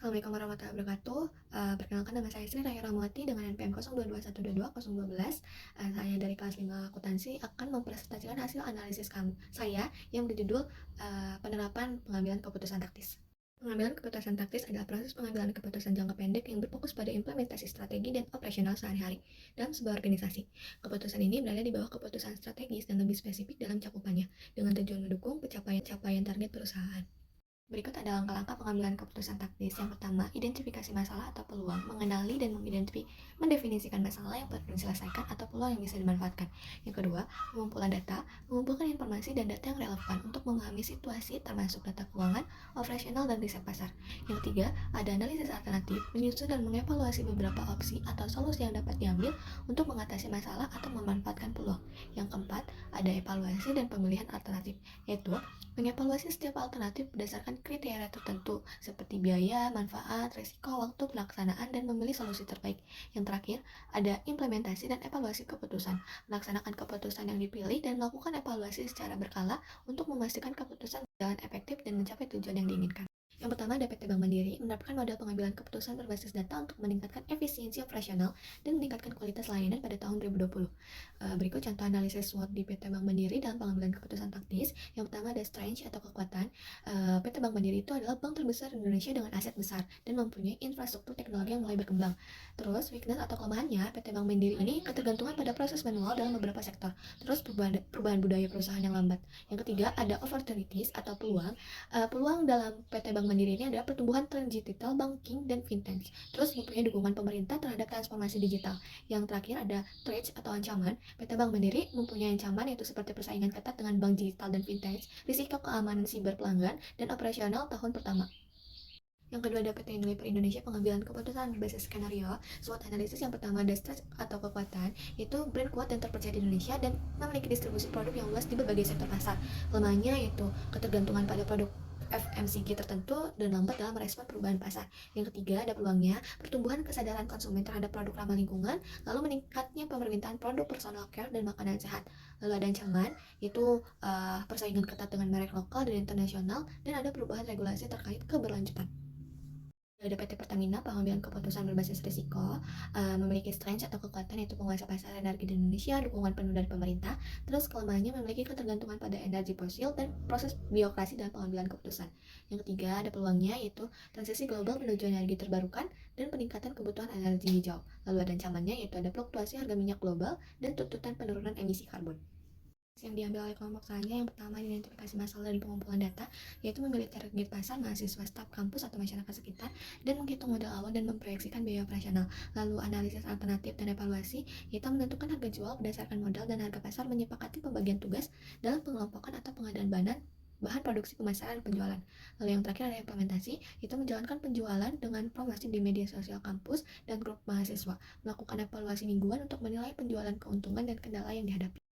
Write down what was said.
Assalamualaikum warahmatullahi wabarakatuh. Perkenalkan nama saya Sri Raya Ramawati dengan NPM 0221220012. Saya dari kelas 5 akuntansi akan mempresentasikan hasil analisis saya yang berjudul penerapan pengambilan keputusan taktis. Pengambilan keputusan taktis adalah proses pengambilan keputusan jangka pendek yang berfokus pada implementasi strategi dan operasional sehari-hari dalam sebuah organisasi. Keputusan ini berada di bawah keputusan strategis dan lebih spesifik dalam cakupannya, dengan tujuan mendukung pencapaian target perusahaan. Berikut ada langkah-langkah pengambilan keputusan taktis. Yang pertama, identifikasi masalah atau peluang, mengenali dan mendefinisikan masalah yang perlu diselesaikan atau peluang yang bisa dimanfaatkan. Yang kedua, pengumpulan data, mengumpulkan informasi dan data yang relevan untuk memahami situasi termasuk data keuangan, operasional, dan riset pasar. Yang ketiga, ada analisis alternatif, menyusun dan mengevaluasi beberapa opsi atau solusi yang dapat diambil untuk mengatasi masalah atau memanfaatkan peluang. Yang keempat, ada evaluasi dan pemilihan alternatif, yaitu mengevaluasi setiap alternatif berdasarkan kriteria tertentu seperti biaya, manfaat, risiko, waktu pelaksanaan, dan memilih solusi terbaik. Yang terakhir, ada implementasi dan evaluasi keputusan, melaksanakan keputusan yang dipilih dan melakukan evaluasi secara berkala untuk memastikan keputusan berjalan efektif dan mencapai tujuan yang diinginkan. Yang pertama ada PT Bank Mandiri, menerapkan model pengambilan keputusan berbasis data untuk meningkatkan efisiensi operasional dan meningkatkan kualitas layanan pada tahun 2020. Berikut contoh analisis SWOT di PT Bank Mandiri dalam pengambilan keputusan taktis. Yang pertama ada strength atau kekuatan. PT Bank Mandiri itu adalah bank terbesar di Indonesia dengan aset besar dan mempunyai infrastruktur teknologi yang mulai berkembang. Terus weakness atau kelemahannya, PT Bank Mandiri ini ketergantungan pada proses manual dalam beberapa sektor. Terus perubahan budaya perusahaan yang lambat. Yang ketiga ada opportunities atau peluang. Peluang dalam PT Bank Mandiri ini adalah pertumbuhan tren digital, banking, dan fintech. Terus mempunyai dukungan pemerintah terhadap transformasi digital. Yang terakhir ada threats atau ancaman. PT Bank Mandiri mempunyai ancaman yaitu seperti persaingan ketat dengan bank digital dan fintech, risiko keamanan siber pelanggan, dan operasional tahun pertama. Yang kedua ada PT Unilever Indonesia, pengambilan keputusan berbasis skenario. SWOT analisis yang pertama ada strength atau kekuatan, yaitu brand kuat dan terpercaya di Indonesia dan memiliki distribusi produk yang luas di berbagai sektor pasar. Kelemahannya yaitu ketergantungan pada produk FMCG tertentu dan lambat dalam merespon perubahan pasar. Yang ketiga ada peluangnya, pertumbuhan kesadaran konsumen terhadap produk ramah lingkungan, lalu meningkatnya permintaan produk personal care dan makanan sehat. Lalu ada ancaman, yaitu persaingan ketat dengan merek lokal dan internasional, dan ada perubahan regulasi terkait keberlanjutan. Ada PT Pertamina, pengambilan keputusan berbasis risiko, memiliki strength atau kekuatan yaitu penguasa pasar energi di Indonesia, dukungan penuh dari pemerintah. Terus kelemahannya memiliki ketergantungan pada energi fosil dan proses birokrasi dalam pengambilan keputusan. Yang ketiga ada peluangnya yaitu transisi global menuju energi terbarukan dan peningkatan kebutuhan energi hijau. Lalu ada ancamannya yaitu ada fluktuasi harga minyak global dan tuntutan penurunan emisi karbon. Yang diambil oleh kelompok saya yang pertama identifikasi masalah dan pengumpulan data, yaitu memilih target pasar, mahasiswa, staf kampus atau masyarakat sekitar, dan menghitung modal awal dan memproyeksikan biaya operasional. Lalu analisis alternatif dan evaluasi, yaitu menentukan harga jual berdasarkan modal dan harga pasar, menyepakati pembagian tugas dalam pengelompokan atau pengadaan bahan produksi, pemasaran, dan penjualan. Lalu yang terakhir ada implementasi, itu menjalankan penjualan dengan promosi di media sosial kampus dan grup mahasiswa, melakukan evaluasi mingguan untuk menilai penjualan, keuntungan, dan kendala yang dihadapi.